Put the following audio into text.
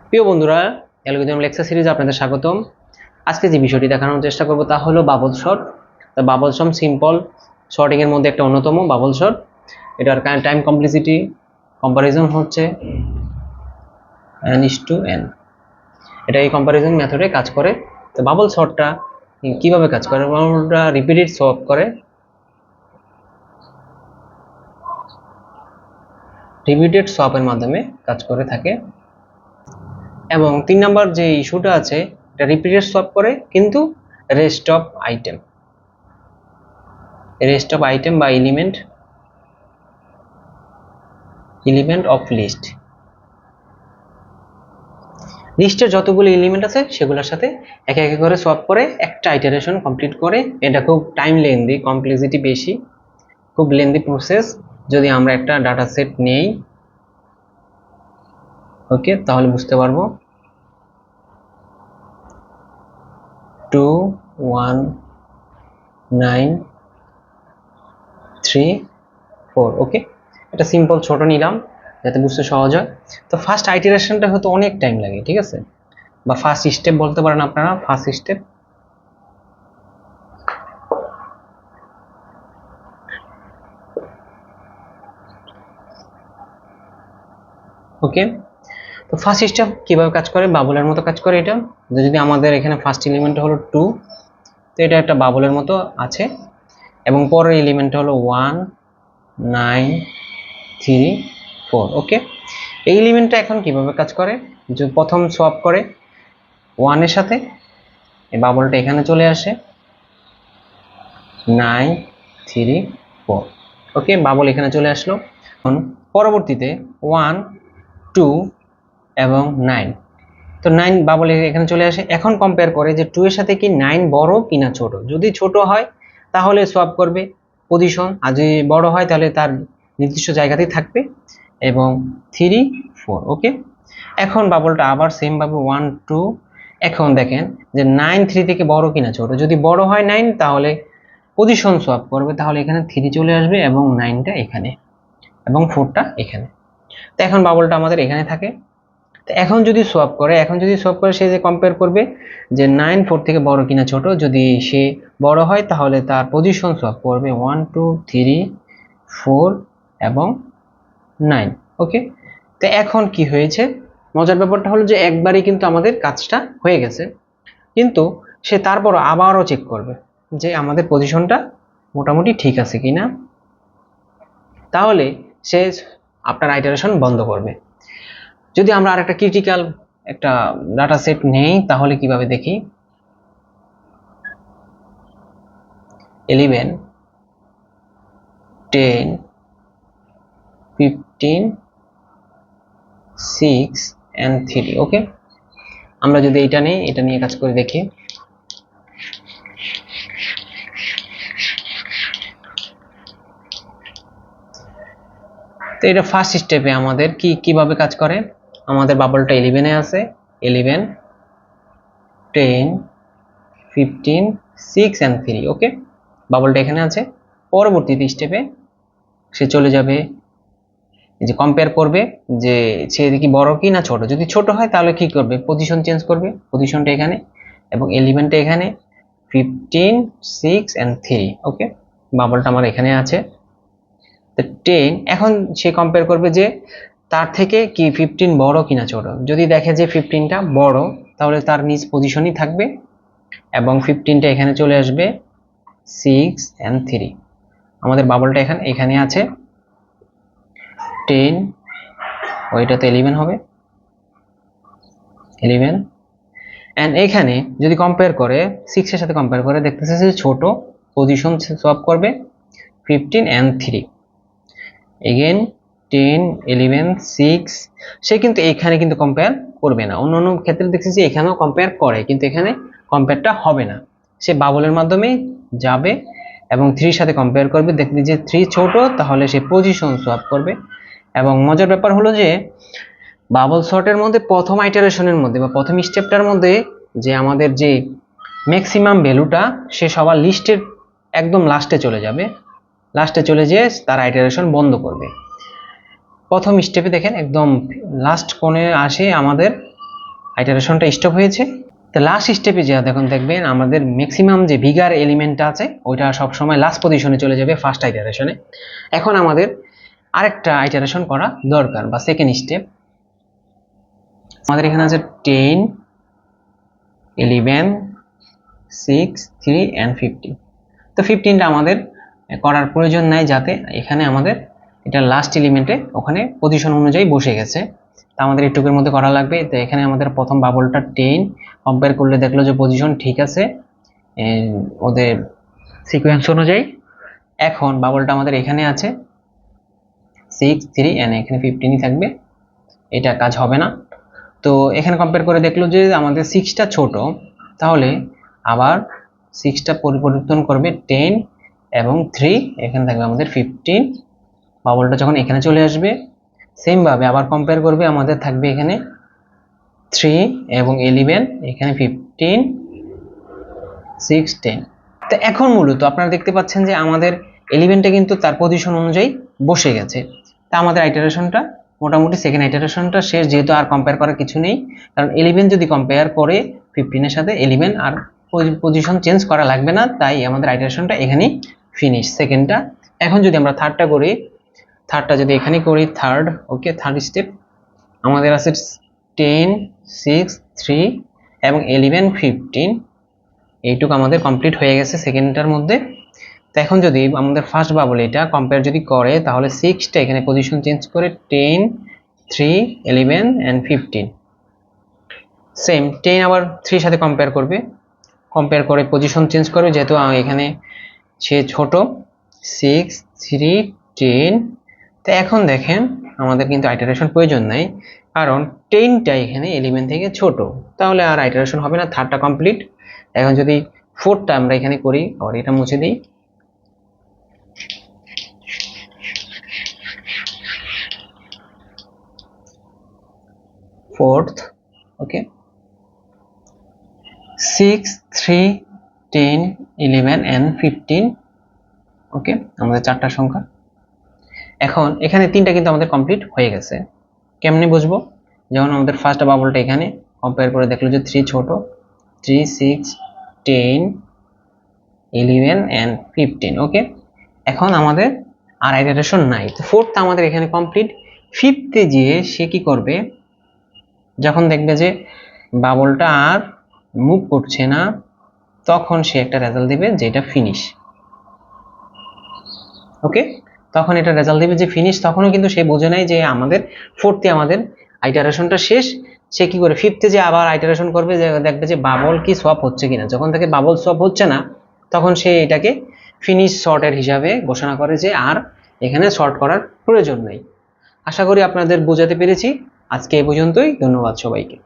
প্রিয় বন্ধুরা, algorithm lecture সিরিজে আপনাদের স্বাগতম। আজকে যে বিষয়টি দেখানোর চেষ্টা করব তা হলো bubble short. Bubble short simple sorting এর মধ্যে একটা অন্যতম বাবল শর্ট। এটার টাইম কমপ্লেক্সিটি কম্পারিজন হচ্ছে n:n। এটা এই কম্পারিজন মেথডে কাজ করে। তো বাবল শর্টটা কিভাবে কাজ করে? বাবলটা রিপিটেড সোয়াপ করে, রিপিটেড সোয়াপের মাধ্যমে কাজ করে থাকে। এবং 3 নাম্বার যে ইস্যুটা আছে, এটা রিপিটেড সোয়াপ করে কিন্তু রেস্ট অফ আইটেম বা এলিমেন্ট অফ লিস্টের যতগুলো এলিমেন্ট আছে সেগুলোর সাথে একে একে করে সোয়াপ করে একটা আইটারেশন কমপ্লিট করে। এটা খুব টাইম লেন্দি, কমপ্লেক্সিটি বেশি, খুব লেন্দি প্রসেস। যদি আমরা একটা ডাটা সেট নেই, ওকে, তাহলে বুঝতে পারবো। 2 1 9 3 4। ওকে, এটা সিম্পল ছোট নিলাম যাতে বুঝতে সহজ হয়। তো ফার্স্ট আইটারেশনটা হয়তো অনেক টাইম লাগে, ঠিক আছে, বা ফার্স্ট স্টেপ বলতে পারেন আপনারা, ফার্স্ট স্টেপ। ওকে, তো ফার্স্ট স্টেপ কিভাবে কাজ করে? বাবলের মতো কাজ করে। এটা যদি আমাদের এখানে ফার্স্ট এলিমেন্ট হলো 2, তো এটা একটা বাবলের মতো আছে, এবং পরের এলিমেন্ট হলো 1 9 3 4। ওকে, এই এলিমেন্টটা এখন কিভাবে কাজ করে? যে প্রথম সোয়াপ করে 1 এর সাথে, এই বাবলটা এখানে চলে আসে 9 3 4। ওকে, বাবল এখানে চলে আসলো। পরবর্তীতে 1 2 এবং 9, তো 9 বাবল এখানে চলে আসে। এখন কম্পেয়ার করে যে 2 এর সাথে কি 9 বড় কিনা ছোট। যদি ছোট হয় তাহলে সোয়াপ করবে পজিশন, আর যদি বড় হয় তাহলে তার নির্দিষ্ট জায়গাতেই থাকবে। এবং 3 4। ওকে, এখন বাবলটা আবার সেম ভাবে 1 2। এখন দেখেন যে 9 3 থেকে বড় কিনা ছোট। যদি বড় হয় 9 তাহলে পজিশন সোয়াপ করবে, তাহলে এখানে 3 চলে আসবে এবং 9টা এখানে এবং 4টা এখানে। তো এখন বাবলটা আমাদের এখানে থাকে। তো এখন যদি সোয়াপ করে, সে যে কম্পেয়ার করবে যে 9 4 থেকে বড় কিনা ছোট। যদি সে বড় হয় তাহলে তার পজিশন সোয়াপ করবে 1 2 3 4 এবং 9। ওকে, তো এখন কি হয়েছে? মজার ব্যাপারটা হলো যে একবারই কিন্তু আমাদের কাজটা হয়ে গেছে, কিন্তু সে তারপর আবারও চেক করবে যে আমাদের পজিশনটা মোটামুটি ঠিক আছে কিনা, তাহলে সে আপনার আইটারেশন বন্ধ করবে। যদি আমরা আরেকটা ক্রিটিক্যাল একটা ডাটা সেট নেই তাহলে কিভাবে দেখি? 11 10 15 6 and 3। ওকে, আমরা যদি এটা নিয়ে কাজ করে দেখি। তো এটা ফার্স্ট স্টেপে আমাদের কিভাবে কাজ করে? আমাদের বাবলটা 11 এ আছে, 11 10 15 6 and 3। ওকে, বাবলটা এখানে আছে। পরবর্তী স্টেপে সে চলে যাবে, যে কম্পেয়ার করবে যে সে কি বড় কি না ছোট। যদি ছোট হয় তাহলে কি করবে? পজিশন চেঞ্জ করবে, পজিশনটা এখানে এবং এলিমেন্টটা এখানে 15 6 and 3। ওকে, বাবলটা আমার এখানে আছে। তো 10, এখন সে কম্পেয়ার করবে যে তার থেকে কি 15 বড় কিনা ছোট। যদি দেখে যে 15টা বড় তাহলে তার নিজ পজিশনই থাকবে এবং 15টা এখানে চলে আসবে 6 and 3। আমাদের বাবলটা এখানে আছে 10, ওইটা তো 11 হবে, 11 এন্ড এখানে যদি কম্পেয়ার করে 6 এর সাথে কম্পেয়ার করে দেখতেছে যে ছোট, পজিশন সোয়াপ করবে 15 and 3। এগেইন 10 11 6, সে কিন্তু এখানে কিন্তু কম্পেয়ার করবে না। অন্য ক্ষেত্রে দেখছি যে এখানেও কম্পেয়ার করে, কিন্তু এখানে কম্পেয়ারটা হবে না। সে বাবলের মাধ্যমে যাবে এবং 3 এর সাথে কম্পেয়ার করবে, দেখবে যে 3 ছোট, তাহলে সে পজিশন সোয়াপ করবে। এবং মজার ব্যাপার হলো যে বাবল শর্টের মধ্যে প্রথম আইটারেশনের মধ্যে বা প্রথম স্টেপটার মধ্যে যে আমাদের যে ম্যাক্সিমাম ভ্যালুটা, সে সবার লিস্টের একদম লাস্টে চলে যাবে, লাস্টে চলে যেয়ে তার আইটারেশন বন্ধ করবে। প্রথম স্টেপে দেখেন একদম লাস্ট কোণে আসে আমাদের আইটারেশনটা স্টপ হয়েছে। তো লাস্ট স্টেপে যা দেখবেন আমাদের ম্যাক্সিমাম যে ভিগার এলিমেন্টটা আছে ওইটা সবসময় লাস্ট পজিশনে চলে যাবে ফার্স্ট আইটারেশনে। এখন আমাদের আরেকটা আইটারেশন করা দরকার বা সেকেন্ড স্টেপ। আমাদের এখানে আছে 10, 11, 6, 3 and 15। তো 15টা আমাদের করার প্রয়োজন নাই, যাতে এখানে আমাদের এটা লাস্ট এলিমেন্টে ওখানে পজিশন অনুযায়ী বসে গেছে। তা আমাদের এইটুকুর মধ্যে করা লাগবে। তো এখানে আমাদের প্রথম বাবলটা 10 কম্পেয়ার করলে দেখলো যে পজিশন ঠিক আছে ওদের সিকোয়েন্স অনুযায়ী। এখন বাবলটা আমাদের এখানে আছে 6, 3 and এখানে 15ই থাকবে, এটা কাজ হবে না। তো এখানে কম্পেয়ার করে দেখলো যে আমাদের 6টা ছোট, তাহলে আবার 6টা পরিবর্তন করবে 10 এবং 3, এখানে থাকবে আমাদের 15। বাবলটা যখন এখানে চলে আসবে সেম ভাবে আবার কম্পেয়ার করবে, আমাদের থাকবে এখানে 3 এবং 11, এখানে 15, 6, 10। তো এখন মূলত আপনারা দেখতে পাচ্ছেন যে আমাদের এলিমেন্টটা কিন্তু তার পজিশন অনুযায়ী বসে গেছে। তা আমাদের আইটারেশনটা মোটামুটি সেকেন্ড আইটারেশনটা শেষ, যেহেতু আর কম্পেয়ার করার কিছু নেই, কারণ 11 যদি কম্পেয়ার করে 15 এর সাথে 11 আর পজিশন চেঞ্জ করা লাগবে না, তাই আমাদের আইটারেশনটা এখানেই ফিনিশ সেকেন্ডটা। এখন যদি আমরা থার্ডটা করি, থার্ডটা যদি এখানে করি, থার্ড ওকে থার্ড স্টেপ আমাদের আছে 10, 6, 3 এবং 11, 15। এইটুকু আমাদের কমপ্লিট হয়ে গেছে সেকেন্ডটার মধ্যে। তো এখন যদি আমাদের ফার্স্ট বাবল এটা কম্পেয়ার যদি করে, তাহলে 6টা এখানে পজিশন চেঞ্জ করে 10, 3, 11 and 15। সেম 10 আবার 3 সাথে কম্পেয়ার করবে, কম্পেয়ার করে পজিশন চেঞ্জ করবে, যেহেতু এখানে সে ছোট 6, 3, 10। তো এখন দেখেন আমাদের কিন্তু আইটারেশন প্রয়োজন নাই, কারণ 10টা এখানে এলিমেন্ট থেকে ছোট, তাহলে আর আইটারেশন হবে না, থার্ডটা কমপ্লিট। এখন যদি ফোর্থটা আমরা এখানে করি, আর এটা মুছে দিই, ফোর্থ ওকে 6, 3, 10, 11 and 15 ওকে আমাদের চারটা সংখ্যা। এখন এখানে তিনটা কিন্তু আমাদের কমপ্লিট হয়ে গেছে। কেমনে বুঝবো? যেমন আমাদের ফার্স্ট বাবলটা এখানে কম্পেয়ার করে দেখলো যে 3 ছোট, 3, 6, 10, 11 and 15 ওকে। এখন আমাদের আর আইটারেশন নাই, তো ফোর্থটা আমাদের এখানে কমপ্লিট। ফিফথে গিয়ে সে কি করবে, যখন দেখবে যে বাবলটা আর মুভ করছে না, তখন সে একটা রেজাল্ট দিবে যেটা ফিনিশ ওকে। তখন এটা রেজাল্ট দিবে যে ফিনিশ, তখনও কিন্তু সে বোঝে নাই যে আমাদের ফোর্থে আমাদের আইটারেশনটা শেষ। সে কি করে ফিফথে যে আবার আইটারেশন করবে, যে দেখবে যে বাবল কি সোয়াপ হচ্ছে কিনা। যখন থেকে বাবল সোয়াপ হচ্ছে না, তখন সে এটাকে ফিনিশ শর্টের হিসাবে ঘোষণা করে যে আর এখানে শর্ট করার প্রয়োজন নেই। আশা করি আপনাদের বোঝাতে পেরেছি। আজকে এই পর্যন্তই, ধন্যবাদ সবাইকে।